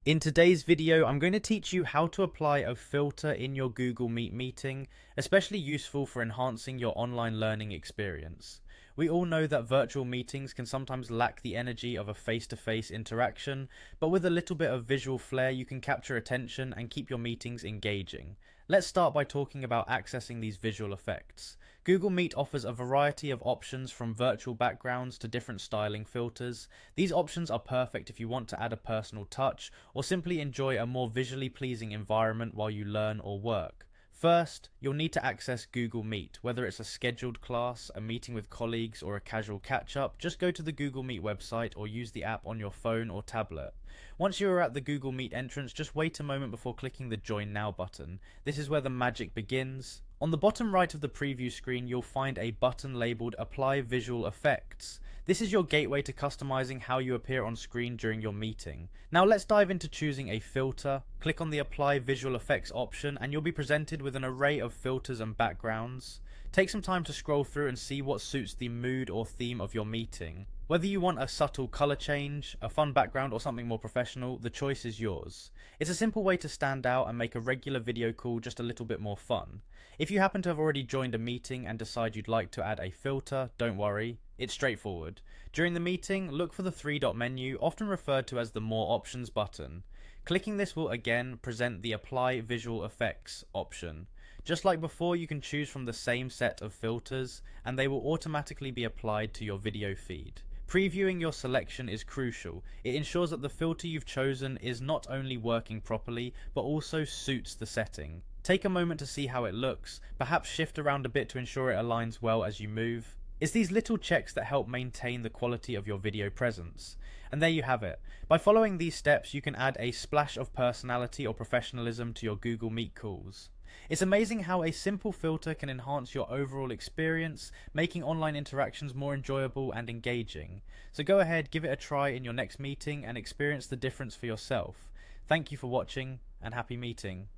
In today's video, I'm going to teach you how to apply a filter in your Google Meet meeting, especially useful for enhancing your online learning experience. We all know that virtual meetings can sometimes lack the energy of a face-to-face interaction, but with a little bit of visual flair, you can capture attention and keep your meetings engaging. Let's start by talking about accessing these visual effects. Google Meet offers a variety of options from virtual backgrounds to different styling filters. These options are perfect if you want to add a personal touch or simply enjoy a more visually pleasing environment while you learn or work. First, you'll need to access Google Meet. Whether it's a scheduled class, a meeting with colleagues, or a casual catch-up, just go to the Google Meet website or use the app on your phone or tablet. Once you are at the Google Meet entrance, just wait a moment before clicking the Join Now button. This is where the magic begins. On the bottom right of the preview screen, you'll find a button labeled Apply Visual Effects. This is your gateway to customizing how you appear on screen during your meeting. Now let's dive into choosing a filter. Click on the Apply Visual Effects option and you'll be presented with an array of filters and backgrounds. Take some time to scroll through and see what suits the mood or theme of your meeting. Whether you want a subtle color change, a fun background, or something more professional, the choice is yours. It's a simple way to stand out and make a regular video call just a little bit more fun. If you happen to have already joined a meeting and decide you'd like to add a filter, don't worry, it's straightforward. During the meeting, look for the three-dot menu, often referred to as the More Options button. Clicking this will again present the Apply Visual Effects option. Just like before, you can choose from the same set of filters, and they will automatically be applied to your video feed. Previewing your selection is crucial. It ensures that the filter you've chosen is not only working properly, but also suits the setting. Take a moment to see how it looks, perhaps shift around a bit to ensure it aligns well as you move. It's these little checks that help maintain the quality of your video presence. And there you have it. By following these steps, you can add a splash of personality or professionalism to your Google Meet calls. It's amazing how a simple filter can enhance your overall experience, making online interactions more enjoyable and engaging. So go ahead, give it a try in your next meeting and experience the difference for yourself. Thank you for watching and happy meeting.